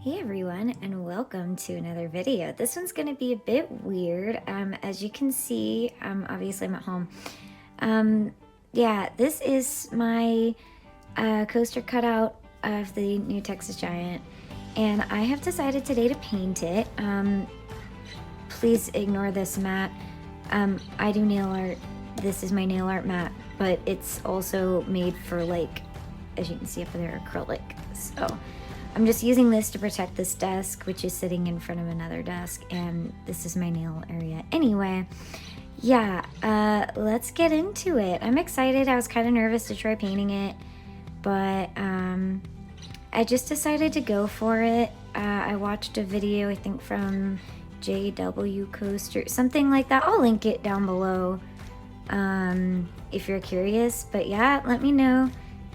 Hey everyone, and welcome to another video. This one's going to be a bit weird. As you can see, obviously I'm at home. Yeah, this is my coaster cutout of the new Texas Giant, and I have decided today to paint it. Please ignore this mat. I do nail art. This is my nail art mat, but it's also made for, like, as you can see up there, acrylic. So I'm just using this to protect this desk, which is sitting in front of another desk, and this is my nail area. Anyway, yeah, let's get into it. I'm excited. I was kind of nervous to try painting it, but I just decided to go for it. I watched a video, I think from JW Coaster, something like that. I'll link it down below if you're curious. But yeah, let me know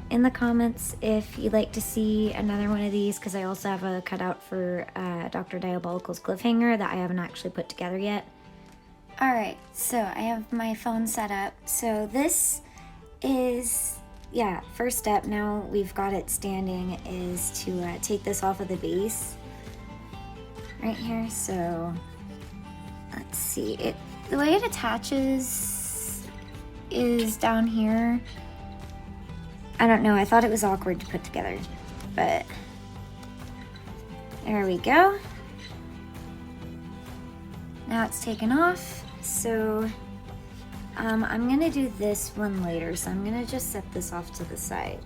in the comments if you'd like to see another one of these, because I also have a cutout for Dr. Diabolical's cliffhanger that I haven't actually put together yet. Alright, so I have my phone set up. So this is, yeah, first step, now we've got it standing, is to take this off of the base right here. So let's see, the way it attaches is down here. I don't know, I thought it was awkward to put together, but there we go. Now it's taken off, so I'm gonna do this one later, so I'm gonna just set this off to the side.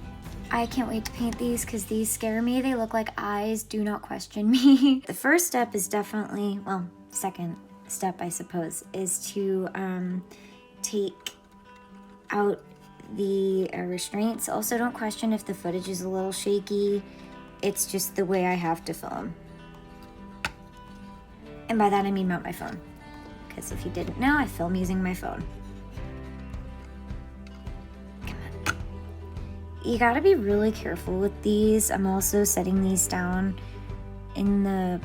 I can't wait to paint these because these scare me. They look like eyes, do not question me. The first step is definitely, well, second step I suppose, is to take out the restraints. Also, don't question if the footage is a little shaky. It's just the way I have to film. And by that I mean mount my phone, because if you didn't know, I film using my phone. Come on. You gotta be really careful with these. I'm also setting these down in the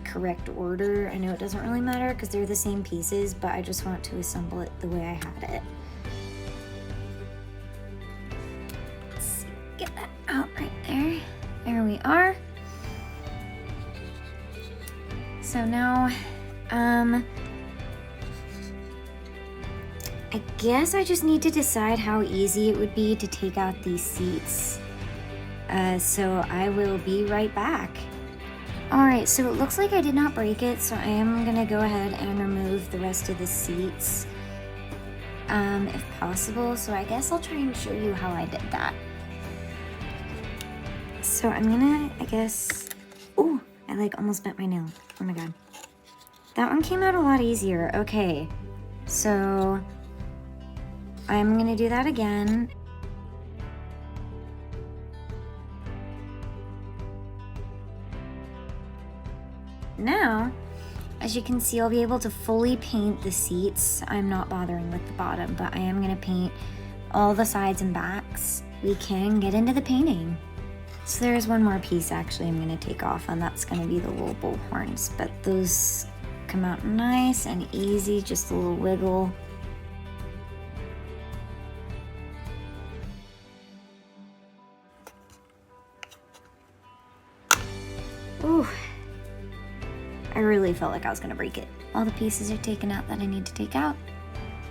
correct order. I know it doesn't really matter because they're the same pieces, but I just want to assemble it the way I had it. Get that out right there. There we are. So now, I guess I just need to decide how easy it would be to take out these seats. So I will be right back. Alright, so it looks like I did not break it, so I am gonna go ahead and remove the rest of the seats, if possible. So I guess I'll try and show you how I did that. So I'm gonna, I guess, ooh, I almost bent my nail. Oh my god. That one came out a lot easier. Okay, so I'm gonna do that again. Now, as you can see, I'll be able to fully paint the seats. I'm not bothering with the bottom, but I am gonna paint all the sides and backs. We can get into the painting. So there's one more piece actually I'm gonna take off, and that's gonna be the little bull horns, but those come out nice and easy, just a little wiggle. Ooh, I really felt like I was gonna break it. All the pieces are taken out that I need to take out,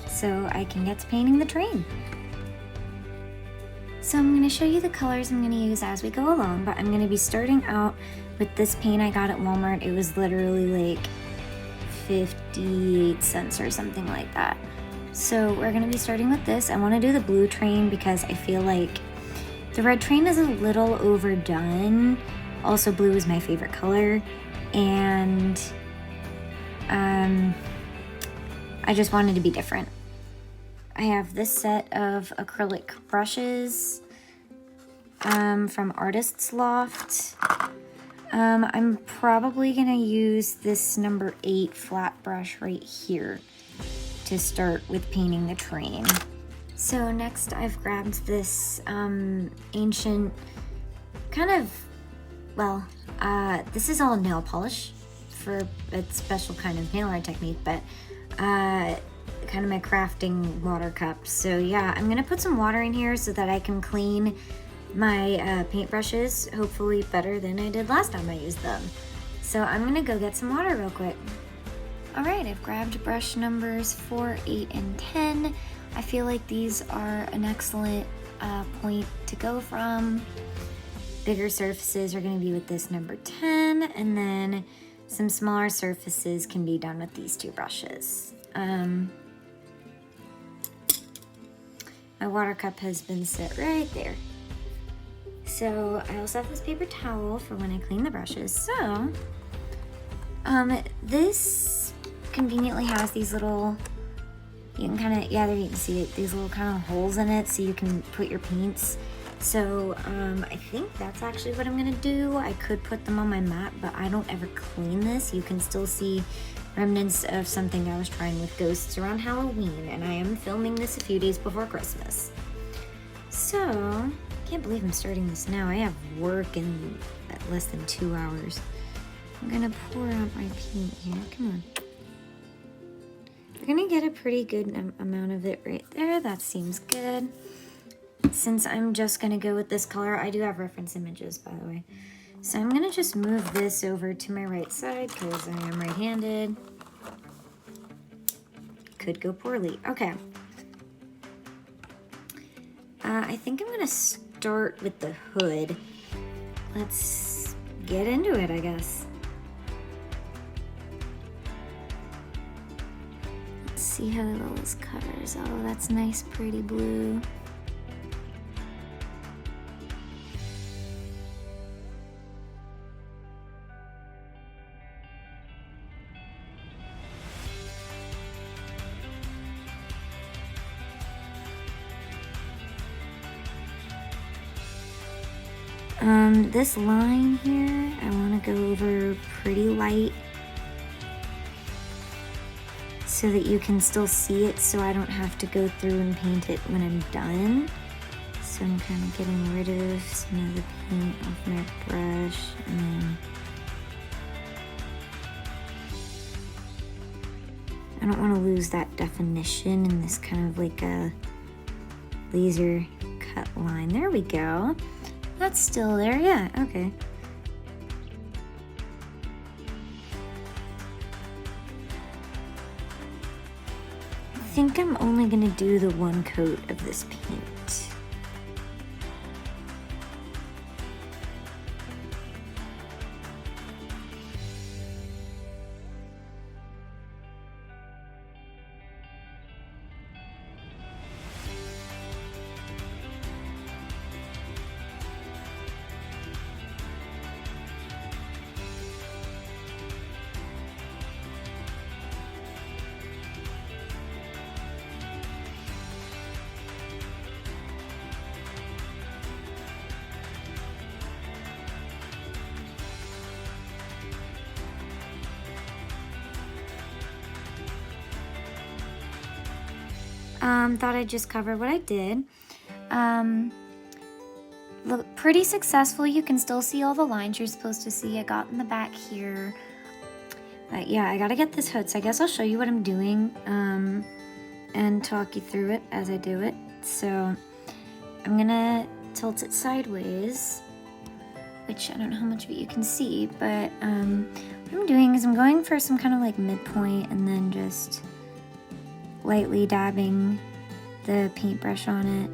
so I can get to painting the train. So I'm going to show you the colors I'm going to use as we go along, but I'm going to be starting out with this paint I got at Walmart. It was literally like 58 cents or something like that. So we're going to be starting with this. I want to do the blue train because I feel like the red train is a little overdone. Also, blue is my favorite color, and I just wanted to be different. I have this set of acrylic brushes from Artist's Loft. I'm probably gonna use this number 8 flat brush right here to start with painting the train. So next I've grabbed this ancient kind of, well, this is all nail polish for a special kind of nail art technique, but kind of my crafting water cup. So yeah, I'm gonna put some water in here so that I can clean my paintbrushes, hopefully better than I did last time I used them. So I'm gonna go get some water real quick. All right, I've grabbed brush numbers 4, 8, and 10. I feel like these are an excellent point to go from. Bigger surfaces are gonna be with this number 10, and then some smaller surfaces can be done with these two brushes. My water cup has been set right there. So I also have this paper towel for when I clean the brushes. So this conveniently has these little, you can kind of, yeah, there you can see it, these little kind of holes in it so you can put your paints. So I think that's actually what I'm gonna do. I could put them on my mat, but I don't ever clean this. You can still see remnants of something I was trying with ghosts around Halloween, and I am filming this a few days before Christmas. So, I can't believe I'm starting this now. I have work in less than 2 hours. I'm gonna pour out my paint here, come on. We're gonna get a pretty good amount of it right there. That seems good. Since I'm just gonna go with this color, I do have reference images, by the way. So I'm gonna just move this over to my right side because I am right-handed. Could go poorly. Okay. I think I'm gonna start with the hood. Let's get into it, I guess. Let's see how those colors. Oh, that's nice, pretty blue. This line here, I want to go over pretty light so that you can still see it, so I don't have to go through and paint it when I'm done. So I'm kind of getting rid of some of the paint off my brush, and then I don't want to lose that definition in this kind of like a laser cut line. There we go. That's still there, yeah, okay. I think I'm only gonna do the one coat of this paint. Thought I'd just cover what I did. Look pretty successful. You can still see all the lines you're supposed to see. I got in the back here. But yeah, I gotta get this hood, so I guess I'll show you what I'm doing and talk you through it as I do it. So I'm gonna tilt it sideways, which I don't know how much of it you can see, but what I'm doing is I'm going for some kind of like midpoint and then just lightly dabbing the paintbrush on it.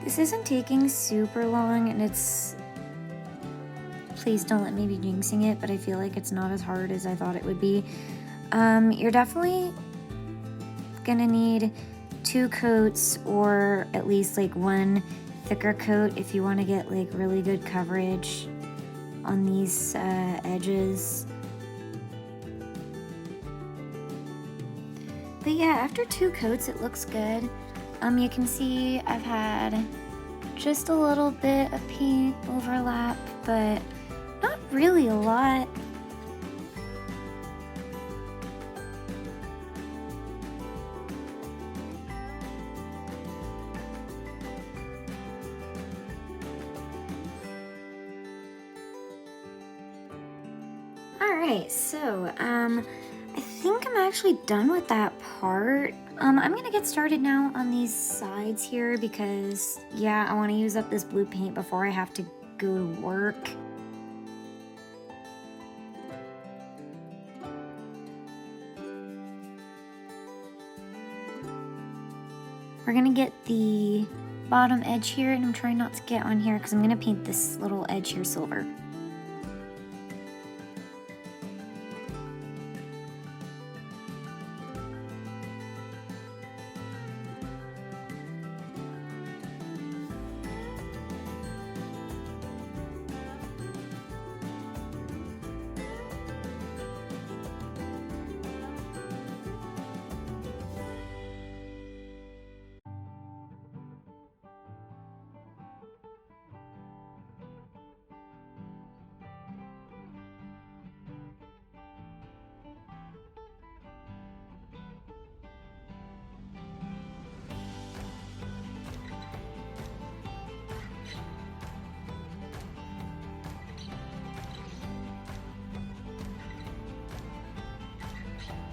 This isn't taking super long, and it's, please don't let me be jinxing it, but I feel like it's not as hard as I thought it would be. You're definitely gonna need 2 coats, or at least like 1 thicker coat if you want to get like really good coverage on these edges. But yeah, after 2 coats it looks good. You can see I've had just a little bit of paint overlap, but not really a lot. Alright, so I think I'm actually done with that part. I'm gonna get started now on these sides here because, yeah, I want to use up this blue paint before I have to go to work. We're gonna get the bottom edge here, and I'm trying not to get on here because I'm gonna paint this little edge here silver.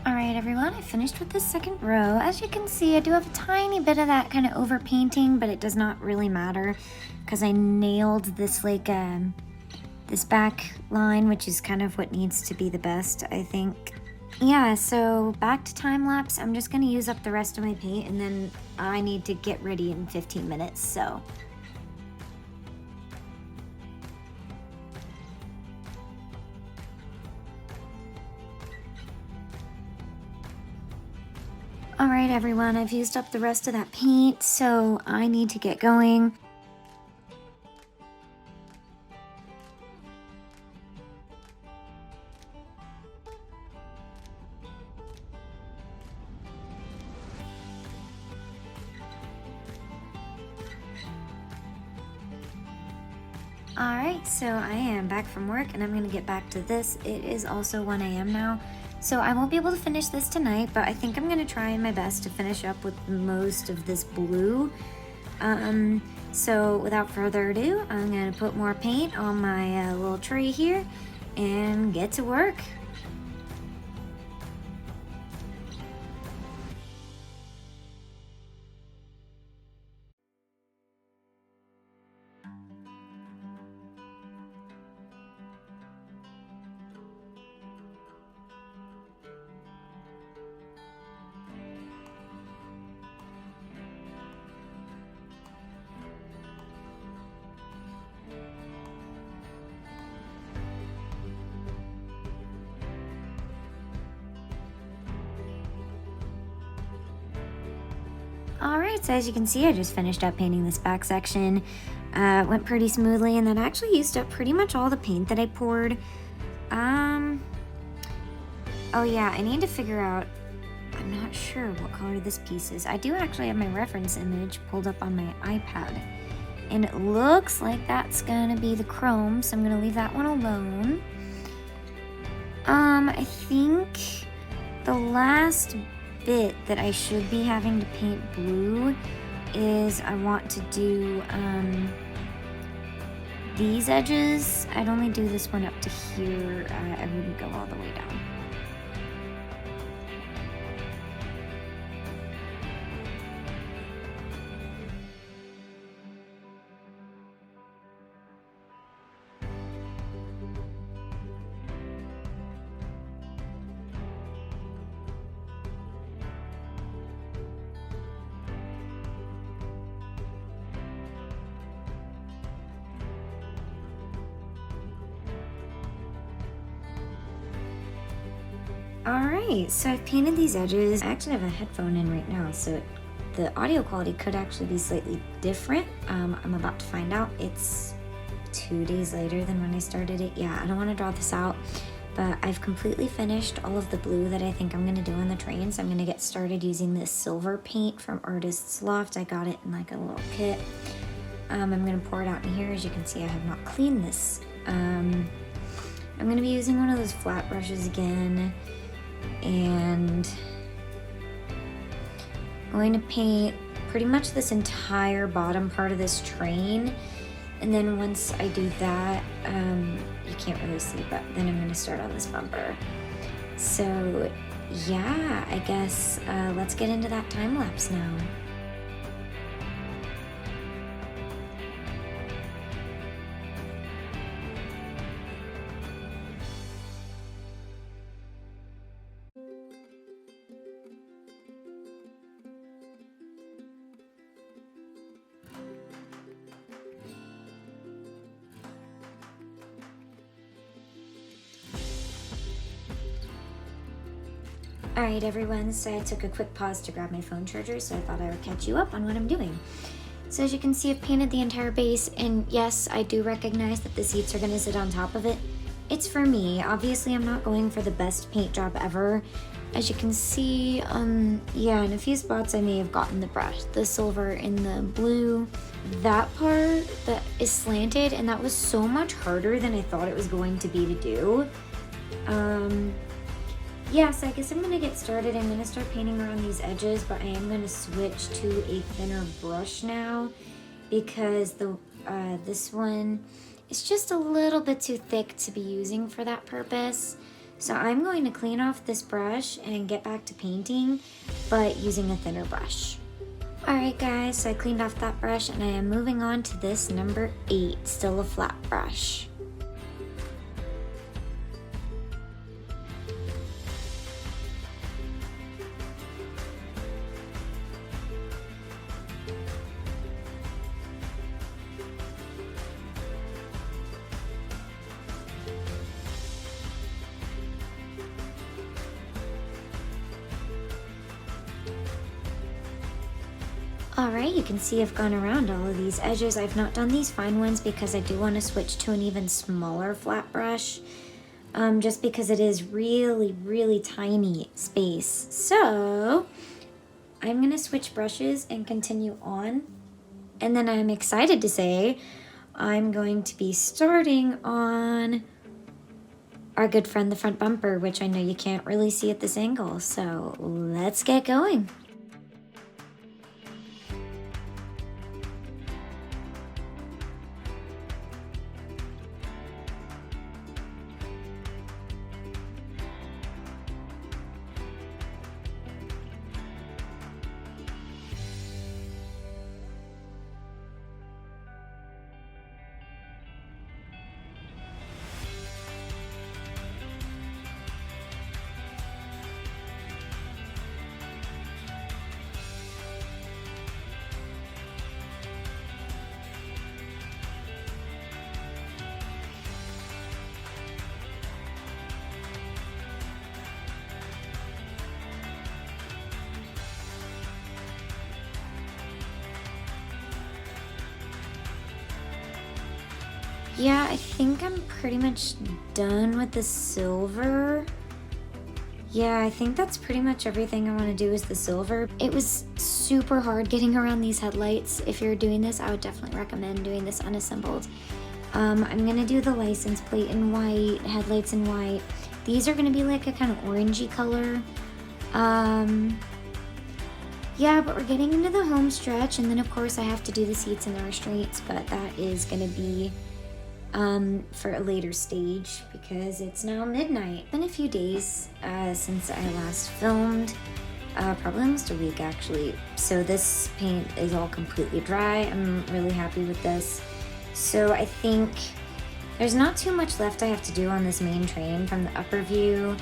Alright everyone, I finished with the second row. As you can see, I do have a tiny bit of that kind of over painting, but it does not really matter because I nailed this this back line, which is kind of what needs to be the best, I think. Yeah, so back to time lapse. I'm just gonna use up the rest of my paint and then I need to get ready in 15 minutes, so. Alright everyone, I've used up the rest of that paint, so I need to get going. Alright, so I am back from work and I'm going to get back to this. It is also 1 a.m. now. So I won't be able to finish this tonight, but I think I'm going to try my best to finish up with most of this blue. So without further ado, I'm going to put more paint on my little tree here and get to work. Alright, so as you can see, I just finished up painting this back section. Went pretty smoothly, and then I actually used up pretty much all the paint that I poured. Oh yeah, I need to figure out, I'm not sure what color this piece is. I do actually have my reference image pulled up on my iPad, and it looks like that's gonna be the chrome, so I'm gonna leave that one alone. I think the last bit that I should be having to paint blue is I want to do these edges. I'd only do this one up to here. I wouldn't go all the way down. Alright, so I've painted these edges. I actually have a headphone in right now, so the audio quality could actually be slightly different. I'm about to find out. It's 2 days later than when I started it. Yeah, I don't want to draw this out, but I've completely finished all of the blue that I think I'm going to do on the train, so I'm going to get started using this silver paint from Artist's Loft. I got it in like a little kit. I'm going to pour it out in here. As you can see, I have not cleaned this. I'm going to be using one of those flat brushes again, and I'm going to paint pretty much this entire bottom part of this train, and then once I do that, you can't really see, but then I'm going to start on this bumper. So yeah, I guess let's get into that time lapse now. Alright everyone, so I took a quick pause to grab my phone charger, so I thought I would catch you up on what I'm doing. So as you can see, I've painted the entire base, and yes, I do recognize that the seats are going to sit on top of it. It's for me. Obviously, I'm not going for the best paint job ever. As you can see, yeah, in a few spots I may have gotten the silver in the blue. That part that is slanted, and that was so much harder than I thought it was going to be to do. Yeah, so I guess I'm gonna get started. I'm gonna start painting around these edges, but I am gonna switch to a thinner brush now because this one is just a little bit too thick to be using for that purpose. So I'm going to clean off this brush and get back to painting, but using a thinner brush. Alright guys, so I cleaned off that brush and I am moving on to this number 8, still a flat brush. Alright, you can see I've gone around all of these edges. I've not done these fine ones because I do want to switch to an even smaller flat brush. Just because it is really tiny space. So, I'm going to switch brushes and continue on. And then I'm excited to say I'm going to be starting on our good friend, the front bumper, which I know you can't really see at this angle. So, let's get going. Yeah, I think I'm pretty much done with the silver. Yeah, I think that's pretty much everything I want to do is the silver. It was super hard getting around these headlights. If you're doing this, I would definitely recommend doing this unassembled. I'm going to do the license plate in white, headlights in white. These are going to be like a kind of orangey color. Yeah, but we're getting into the home stretch, and then of course I have to do the seats and the restraints, but that is going to be for a later stage because it's now midnight. It's been a few days since I last filmed, probably almost a week actually. So this paint is all completely dry. I'm really happy with this. So I think there's not too much left I have to do on this main train from the upper view.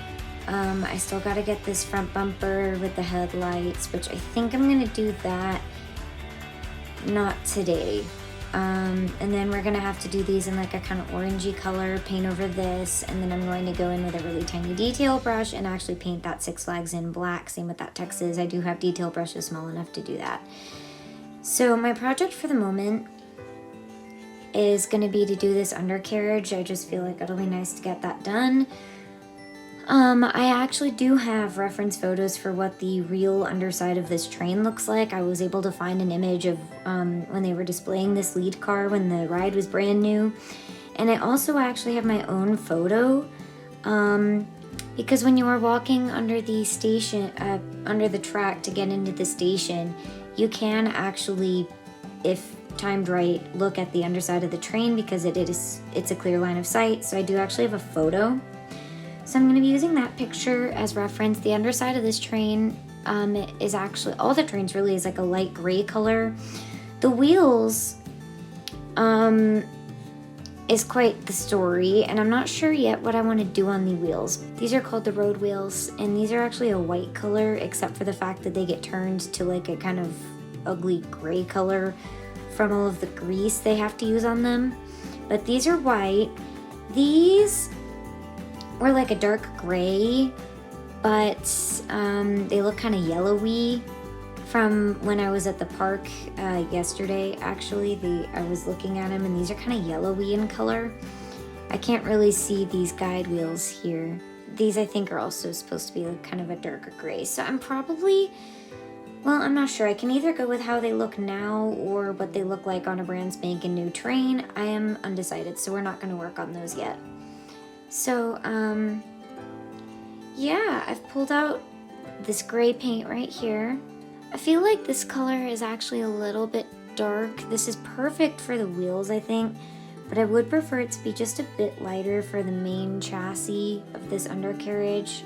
I still got to get this front bumper with the headlights, which I think I'm gonna do that not today. And then we're gonna have to do these in like a kind of orangey color, paint over this, and then I'm going to go in with a really tiny detail brush and actually paint that Six Flags in black. Same with that Texas. I do have detail brushes small enough to do that. So my project for the moment is gonna be to do this undercarriage. I just feel like it'll be nice to get that done. I actually do have reference photos for what the real underside of this train looks like. I was able to find an image of when they were displaying this lead car when the ride was brand new. And I also actually have my own photo because when you are walking under the station, under the track to get into the station, you can actually, if timed right, look at the underside of the train because it's a clear line of sight. So I do actually have a photo. So I'm going to be using that picture as reference. The underside of this train is actually, all the trains really is like a light gray color. The wheels is quite the story, and I'm not sure yet what I want to do on the wheels. These are called the road wheels, and these are actually a white color, except for the fact that they get turned to like a kind of ugly gray color from all of the grease they have to use on them. But these are white. These were like a dark gray, but they look kind of yellowy from when I was at the park yesterday. Actually, I was looking at them, and these are kind of yellowy in color. I can't really see these guide wheels here. These I think are also supposed to be like kind of a darker gray. So I'm probably, well, I'm not sure. I can either go with how they look now or what they look like on a brand spanking new train. I am undecided, so we're not going to work on those yet. So, yeah, I've pulled out this gray paint right here. I feel like this color is actually a little bit dark. This is perfect for the wheels, I think, but I would prefer it to be just a bit lighter for the main chassis of this undercarriage,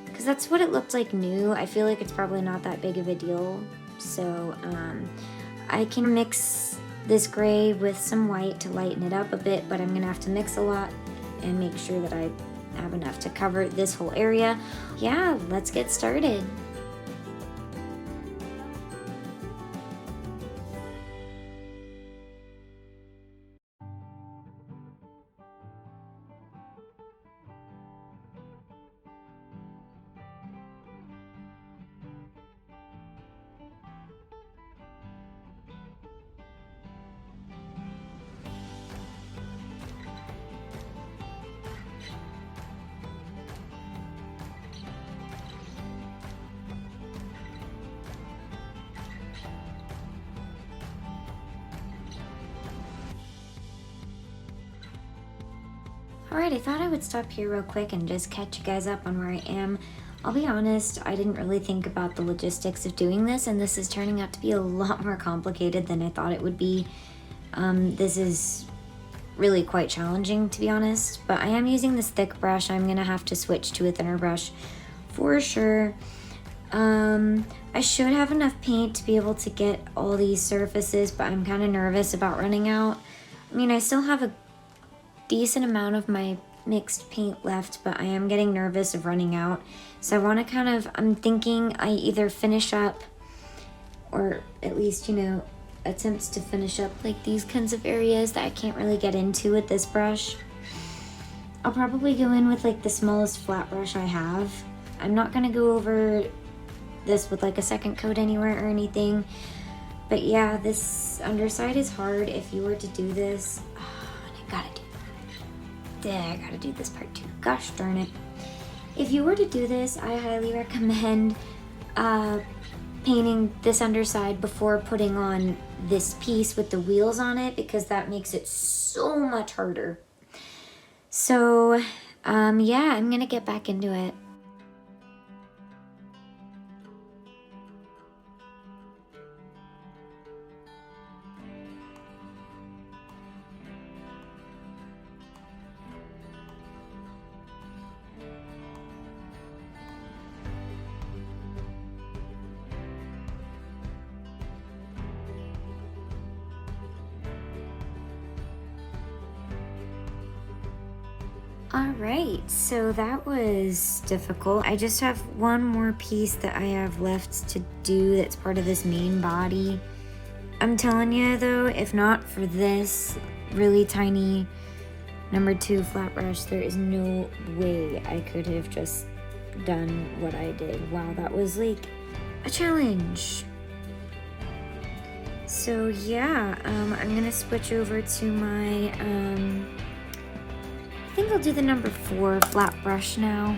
because that's what it looked like new. I feel like it's probably not that big of a deal. So I can mix this gray with some white to lighten it up a bit, but I'm gonna have to mix a lot and make sure that I have enough to cover this whole area. Yeah, let's get started. Alright, I thought I would stop here real quick and just catch you guys up on where I am. I'll be honest, I didn't really think about the logistics of doing this, and this is turning out to be a lot more complicated than I thought it would be. This is really quite challenging, to be honest, but I am using this thick brush. I'm gonna have to switch to a thinner brush for sure. I should have enough paint to be able to get all these surfaces, but I'm kind of nervous about running out. I mean, I still have a decent amount of my mixed paint left, but I am getting nervous of running out. So I want to kind of, I'm thinking I either finish up, or at least, you know, attempts to finish up like these kinds of areas that I can't really get into with this brush. I'll probably go in with like the smallest flat brush I have. I'm not going to go over this with like a second coat anywhere or anything. But yeah, this underside is hard. If you were to do this, I gotta do this part too. Gosh darn it. If you were to do this, I highly recommend painting this underside before putting on this piece with the wheels on it, because that makes it so much harder. So, yeah, I'm gonna get back into it. Alright, so that was difficult. I just have one more piece that I have left to do that's part of this main body. I'm telling you though, if not for this really tiny #2 flat brush, there is no way I could have just done what I did. Wow, that was like a challenge. So yeah, I'm gonna switch over to my, I think I'll do the #4 flat brush now.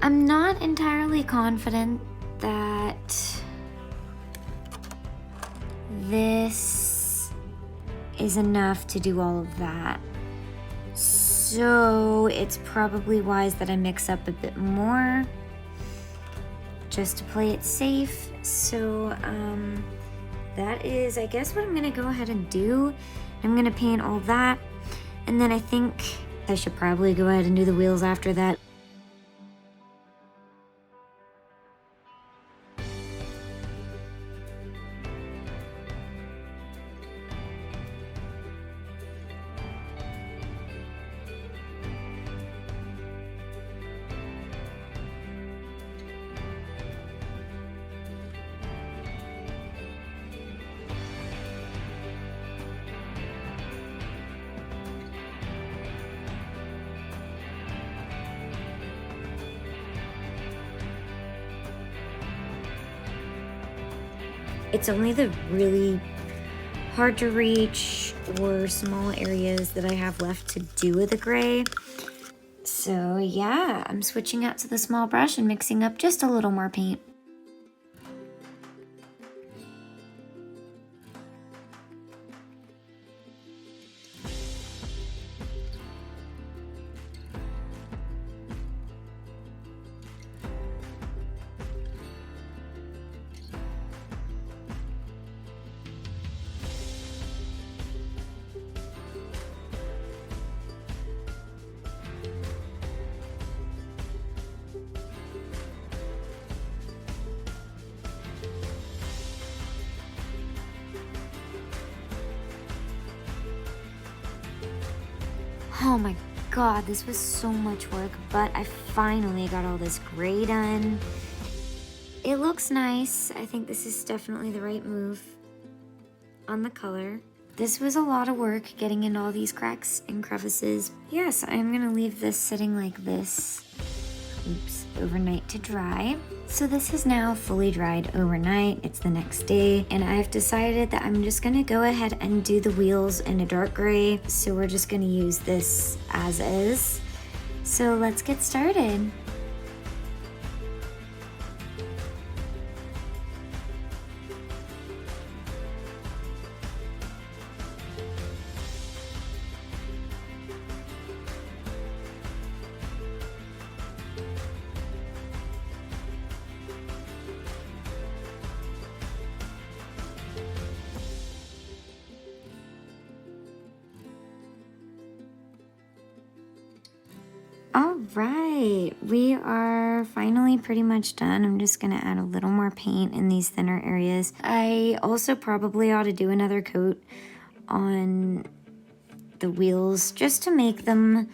I'm not entirely confident that this is enough to do all of that. So it's probably wise that I mix up a bit more just to play it safe. So that is, I guess, what I'm gonna go ahead and do. I'm gonna paint all that, and then I think I should probably go ahead and do the wheels after that. It's only the really hard to reach or small areas that I have left to do with the gray. So yeah, I'm switching out to the small brush and mixing up just a little more paint. Oh my god, this was so much work, but I finally got all this gray done. It looks nice. I think this is definitely the right move on the color. This was a lot of work getting in all these cracks and crevices. Yes, I'm gonna leave this sitting like this. Oops, overnight to dry. So this is now fully dried overnight. It's the next day, and I've decided that I'm just gonna go ahead and do the wheels in a dark gray. So we're just gonna use this as is. So let's get started. All right, we are finally pretty much done. I'm just gonna add a little more paint in these thinner areas. I also probably ought to do another coat on the wheels just to make them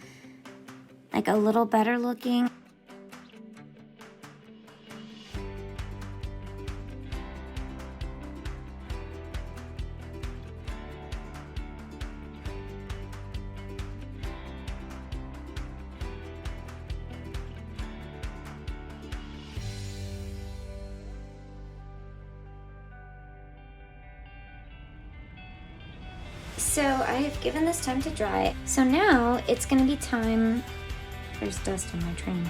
like a little better looking. So I have given this time to dry. So now it's gonna be time, there's dust on my train,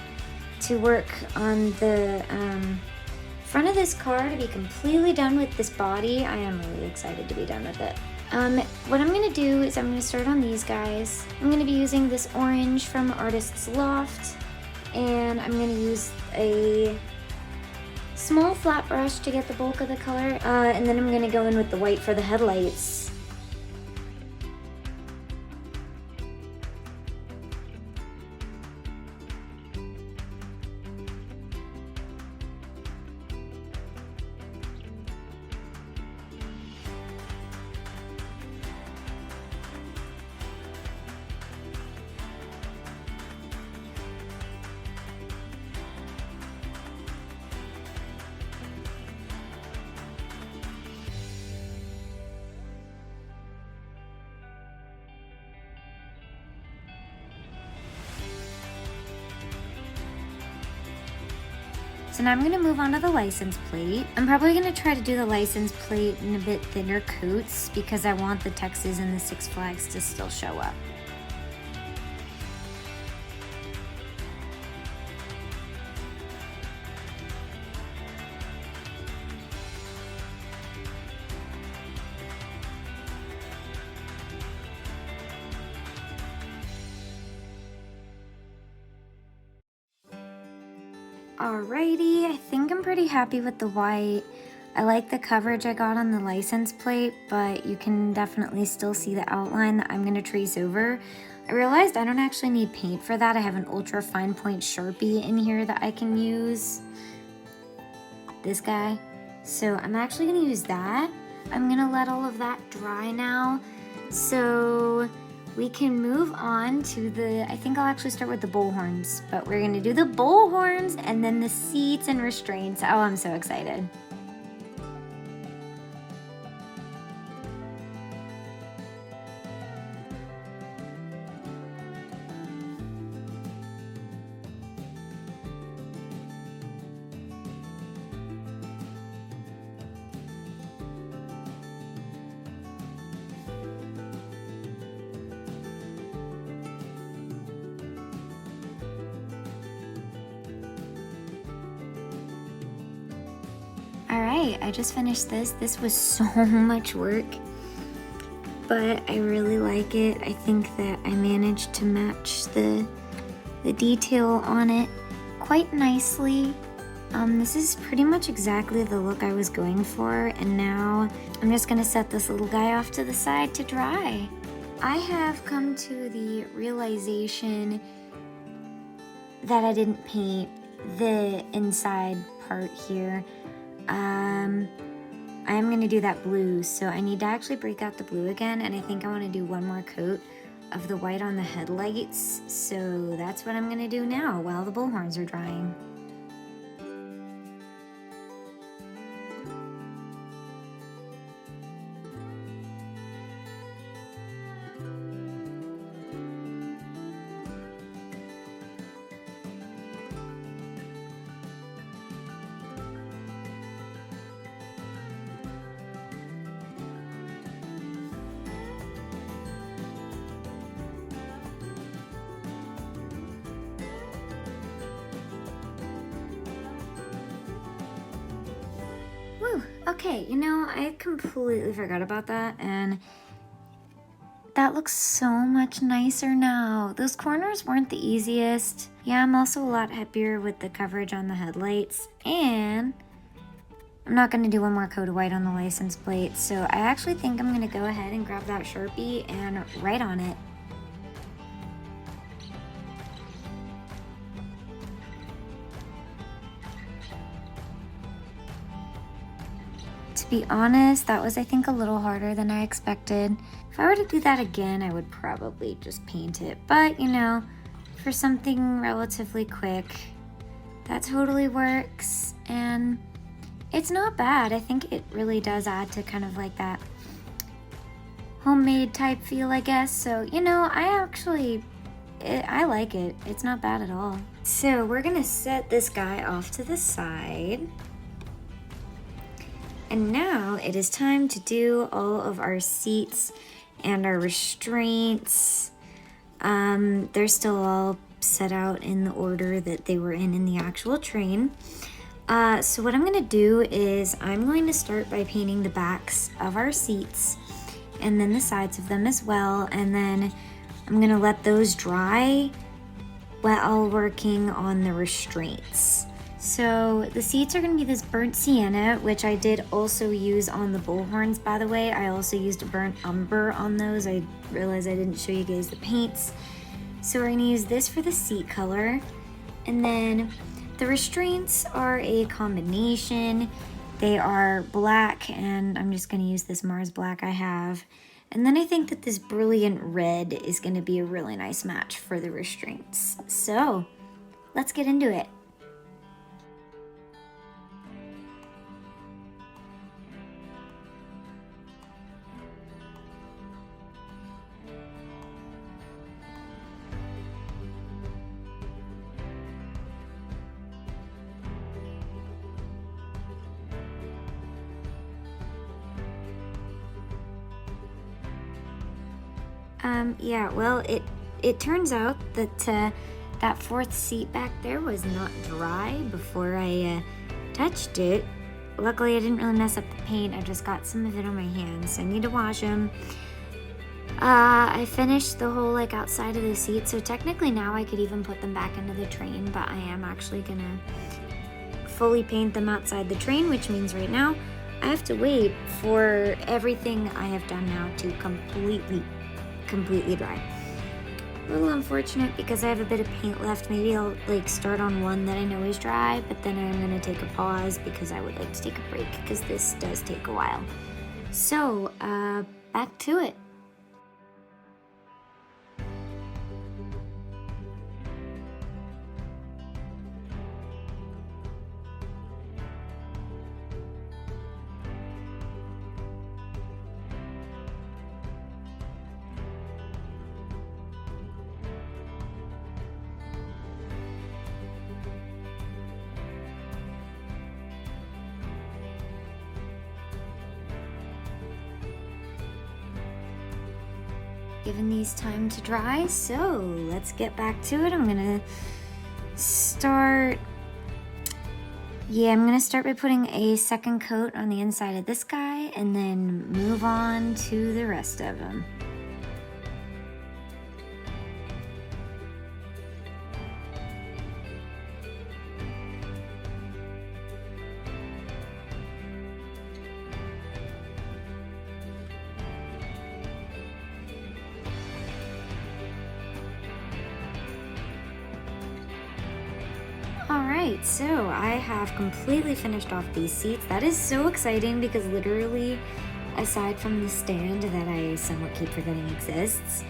to work on the front of this car to be completely done with this body. I am really excited to be done with it. What I'm gonna do is I'm gonna start on these guys. I'm gonna be using this orange from Artist's Loft, and I'm gonna use a small flat brush to get the bulk of the color, and then I'm gonna go in with the white for the headlights. So now I'm gonna move on to the license plate. I'm probably gonna try to do the license plate in a bit thinner coats because I want the Texas and the Six Flags to still show up. Alrighty, I think I'm pretty happy with the white. I like the coverage I got on the license plate, but you can definitely still see the outline that I'm gonna trace over. I realized I don't actually need paint for that. I have an ultra fine point Sharpie in here that I can use. This guy. So I'm actually gonna use that. I'm gonna let all of that dry now. So we can move on to I think I'll actually start with the bull horns, but we're gonna do the bull horns and then the seats and restraints. Oh, I'm so excited. Alright, I just finished this. This was so much work, but I really like it. I think that I managed to match the detail on it quite nicely. This is pretty much exactly the look I was going for, and now I'm just gonna set this little guy off to the side to dry. I have come to the realization that I didn't paint the inside part here. I am going to do that blue, so I need to actually break out the blue again, and I think I want to do one more coat of the white on the headlights, so that's what I'm going to do now while the bullhorns are drying. Whew, okay, you know, I completely forgot about that, and that looks so much nicer now. Those corners weren't the easiest. Yeah, I'm also a lot happier with the coverage on the headlights, and I'm not gonna do one more coat of white on the license plate, so I actually think I'm gonna go ahead and grab that Sharpie and write on it. To be honest, that was, I think, a little harder than I expected. If I were to do that again, I would probably just paint it. But, you know, for something relatively quick, that totally works. And it's not bad. I think it really does add to kind of like that homemade type feel, I guess. So, you know, I like it. It's not bad at all. So we're gonna set this guy off to the side. And now it is time to do all of our seats and our restraints. They're still all set out in the order that they were in the actual train. So what I'm gonna do is I'm going to start by painting the backs of our seats and then the sides of them as well. And then I'm gonna let those dry while working on the restraints. So the seats are going to be this burnt sienna, which I did also use on the bullhorns, by the way. I also used a burnt umber on those. I realized I didn't show you guys the paints. So we're going to use this for the seat color. And then the restraints are a combination. They are black, and I'm just going to use this Mars black I have. And then I think that this brilliant red is going to be a really nice match for the restraints. So let's get into it. Yeah, well, it turns out that that fourth seat back there was not dry before I touched it. Luckily, I didn't really mess up the paint. I just got some of it on my hands, so I need to wash them. I finished the whole like outside of the seat, so technically now I could even put them back into the train, but I am actually gonna fully paint them outside the train, which means right now I have to wait for everything I have done now to completely dry. A little unfortunate because I have a bit of paint left. Maybe I'll like start on one that I know is dry, but then I'm gonna take a pause because I would like to take a break because this does take a while. So, back to it. Given these time to dry, so let's get back to it. I'm gonna start by putting a second coat on the inside of this guy and then move on to the rest of them. Alright, so I have completely finished off these seats. That is so exciting because literally, aside from the stand that I somewhat keep forgetting exists,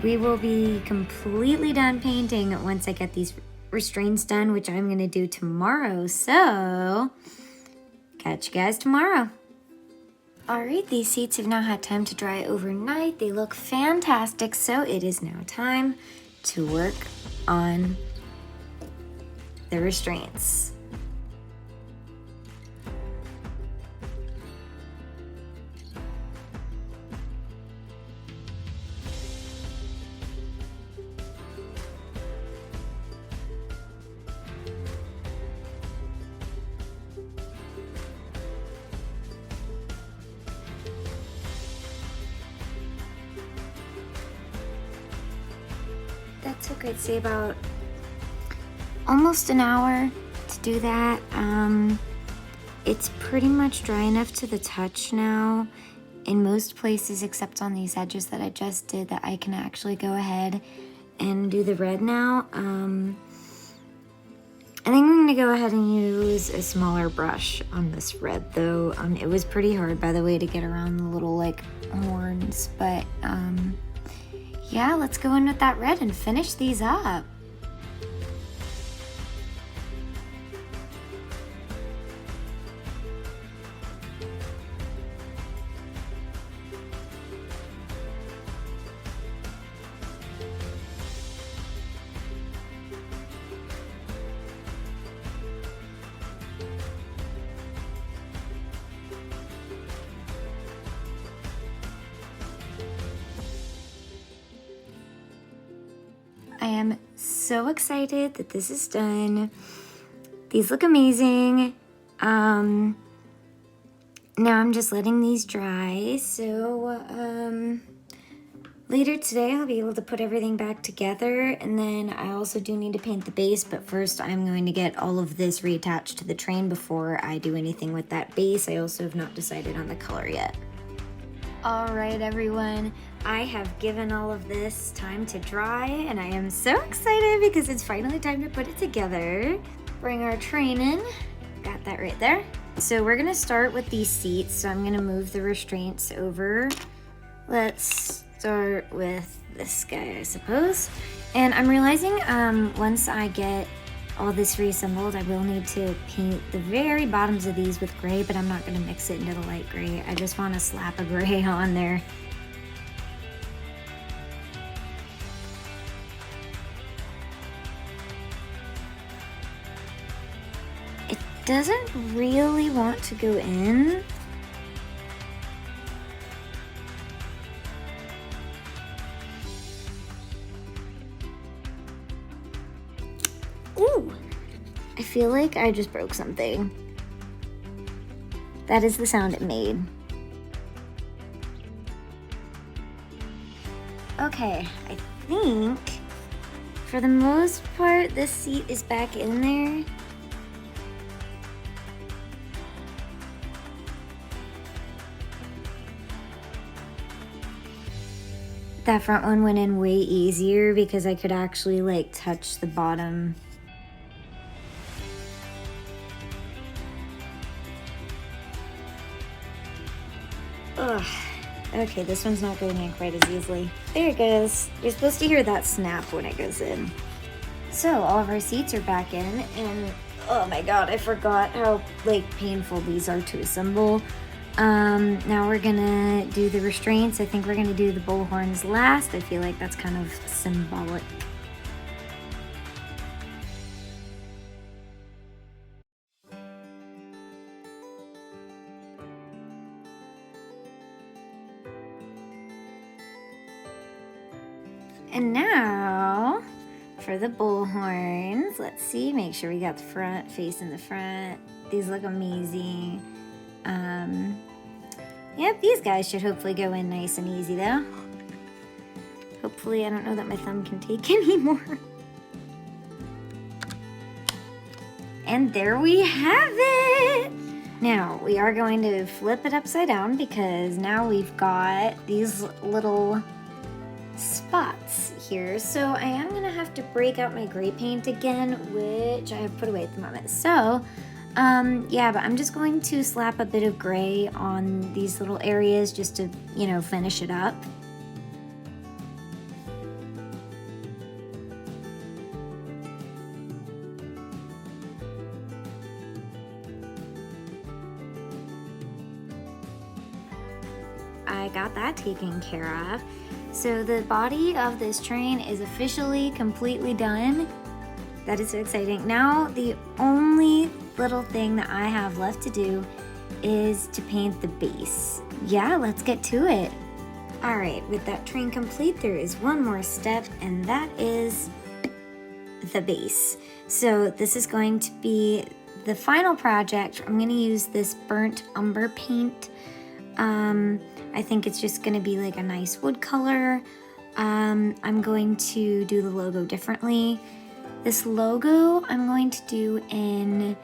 we will be completely done painting once I get these restraints done, which I'm going to do tomorrow. So, catch you guys tomorrow. Alright, these seats have now had time to dry overnight. They look fantastic, so it is now time to work on the restraints. That took, I'd say, about almost an hour to do that. It's pretty much dry enough to the touch now in most places except on these edges that I just did that I can actually go ahead and do the red now. I think I'm going to go ahead and use a smaller brush on this red though. It was pretty hard, by the way, to get around the little like horns, but yeah, let's go in with that red and finish these up. I am so excited that this is done. These look amazing. Now I'm just letting these dry. So later today I'll be able to put everything back together, and then I also do need to paint the base, but first I'm going to get all of this reattached to the train before I do anything with that base. I also have not decided on the color yet. All right, everyone. I have given all of this time to dry, and I am so excited because it's finally time to put it together. Bring our train in. Got that right there. So we're gonna start with these seats. So I'm gonna move the restraints over. Let's start with this guy, I suppose. And I'm realizing once I get all this reassembled, I will need to paint the very bottoms of these with gray, but I'm not gonna mix it into the light gray. I just wanna slap a gray on there. It doesn't really want to go in. Ooh, I feel like I just broke something. That is the sound it made. Okay, I think for the most part, this seat is back in there. That front one went in way easier because I could actually like touch the bottom. Ugh. Okay, this one's not going in quite as easily. There it goes. You're supposed to hear that snap when it goes in. So all of our seats are back in, and oh my god, I forgot how like painful these are to assemble. Now we're gonna do the restraints. I think we're gonna do the bull horns last. I feel like that's kind of symbolic. And now for the bull horns. Let's see, make sure we got the front face in the front. These look amazing. Yep, these guys should hopefully go in nice and easy though. Hopefully, I don't know that my thumb can take anymore. And there we have it! Now, we are going to flip it upside down because now we've got these little spots here. So I am gonna have to break out my gray paint again, which I have put away at the moment. So, yeah, but I'm just going to slap a bit of gray on these little areas just to, you know, finish it up. I got that taken care of. So the body of this train is officially completely done. That is so exciting. Now the only little thing that I have left to do is to paint the base. Yeah, let's get to it. All right, with that train complete, there is one more step, and that is the base. So this is going to be the final project. I'm gonna use this burnt umber paint. I think it's just gonna be like a nice wood color. I'm going to do the logo differently. This logo I'm going to do in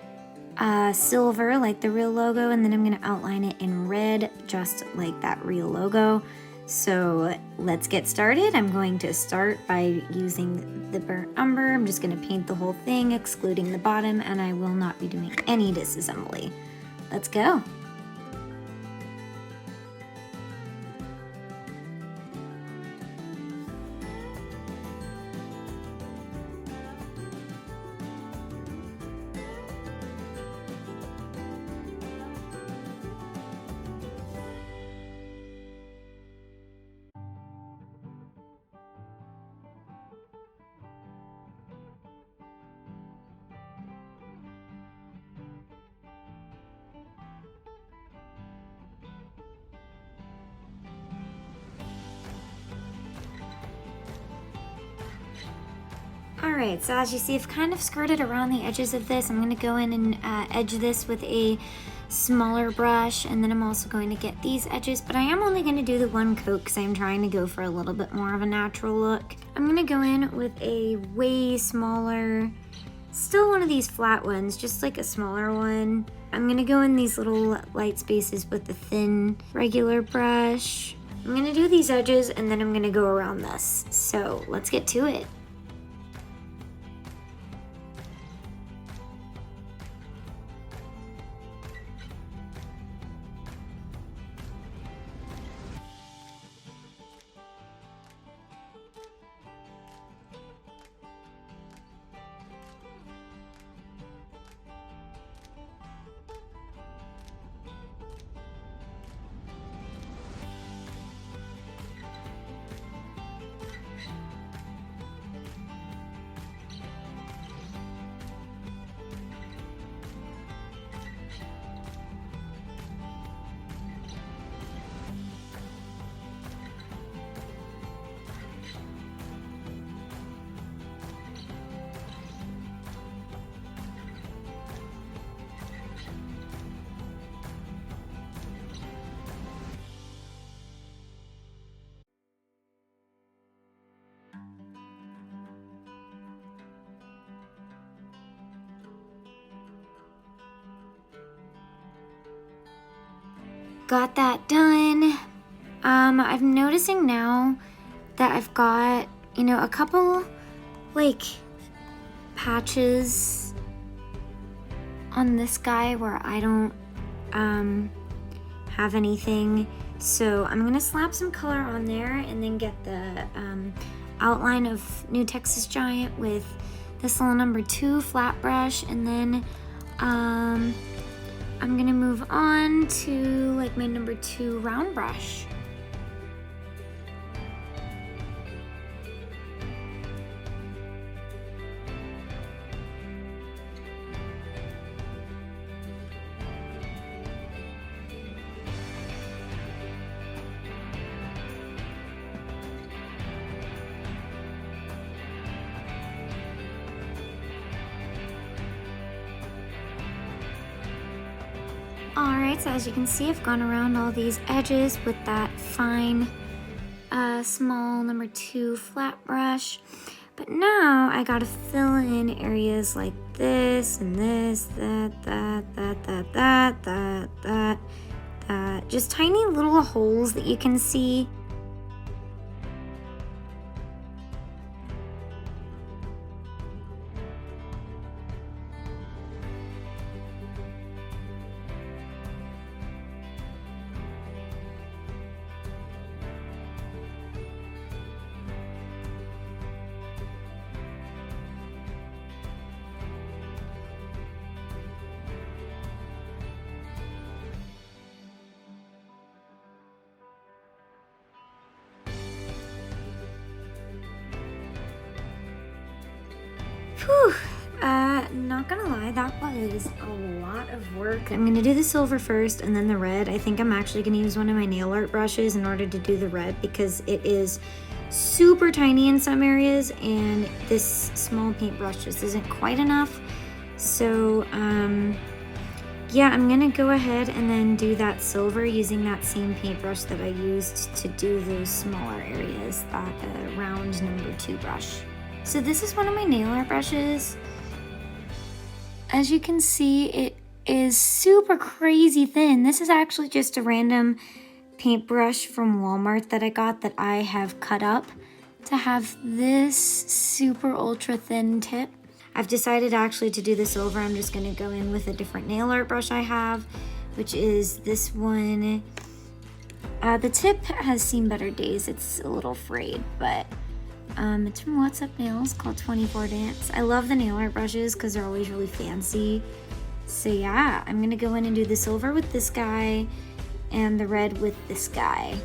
silver, like the real logo, and then I'm gonna outline it in red, just like that real logo. So let's get started. I'm going to start by using the burnt umber. I'm just gonna paint the whole thing, excluding the bottom, and I will not be doing any disassembly. Let's go. Alright, so as you see, I've kind of skirted around the edges of this. I'm going to go in and edge this with a smaller brush, and then I'm also going to get these edges, but I am only going to do the one coat because I'm trying to go for a little bit more of a natural look. I'm going to go in with a way smaller, still one of these flat ones, just like a smaller one. I'm going to go in these little light spaces with the thin regular brush. I'm going to do these edges, and then I'm going to go around this. So let's get to it. got that done. I'm noticing now that I've got, you know, a couple like patches on this guy where I don't have anything. So I'm gonna slap some color on there and then get the outline of New Texas Giant with this little number 2 flat brush, and then I'm gonna move on to like my number 2 round brush. Alright, so as you can see, I've gone around all these edges with that fine, small number 2 flat brush. But now I gotta fill in areas like this and this, that. Just tiny little holes that you can see. Whew, not gonna lie, that was a lot of work. I'm gonna do the silver first and then the red. I think I'm actually gonna use one of my nail art brushes in order to do the red because it is super tiny in some areas and this small paintbrush just isn't quite enough. So, yeah, I'm gonna go ahead and then do that silver using that same paintbrush that I used to do those smaller areas, that round number 2 brush. So this is one of my nail art brushes. As you can see, it is super crazy thin. This is actually just a random paintbrush from Walmart that I got that I have cut up to have this super ultra thin tip. I've decided actually to do the silver. I'm just gonna go in with a different nail art brush I have, which is this one. The tip has seen better days. It's a little frayed, but it's from What's Up Nails, called 24 Dance. I love the nail art brushes because they're always really fancy. So yeah, I'm gonna go in and do the silver with this guy and the red with this guy.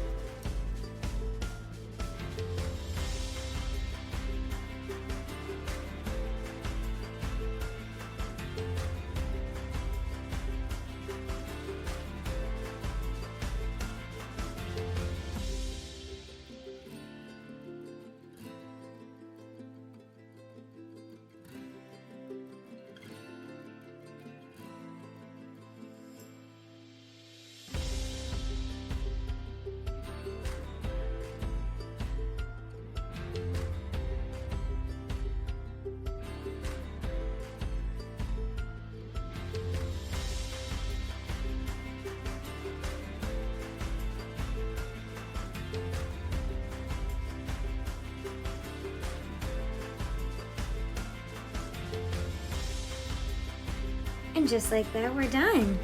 And just like that, we're done.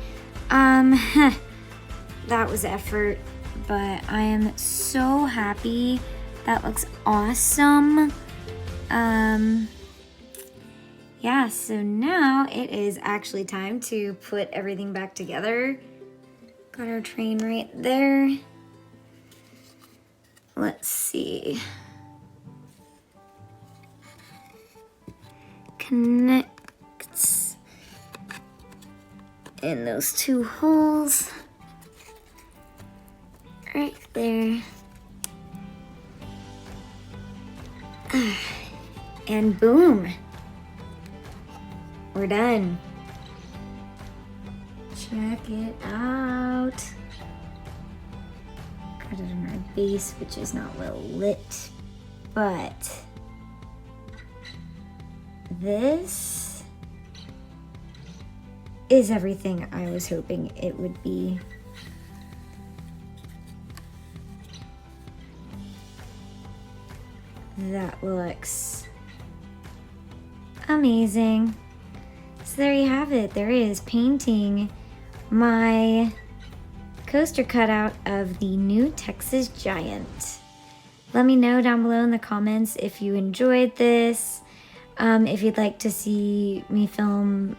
That was effort, but I am so happy. That looks awesome. Yeah, so now it is actually time to put everything back together. Got our train right there. Let's see. Connects in those 2 holes right there. And boom, we're done. Check it out. Got it on our base, which is not well lit, but this is everything I was hoping it would be. that looks amazing. So there you have it. There is painting my coaster cutout of the new Texas Giant. Let me know down below in the comments if you enjoyed this. If you'd like to see me film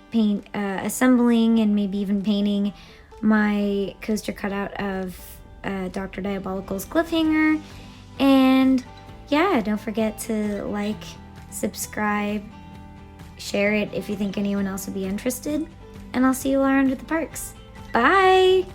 assembling and maybe even painting my coaster cutout of Dr. Diabolical's cliffhanger. And yeah, don't forget to like, subscribe, share it if you think anyone else would be interested. And I'll see you all around at the parks. Bye!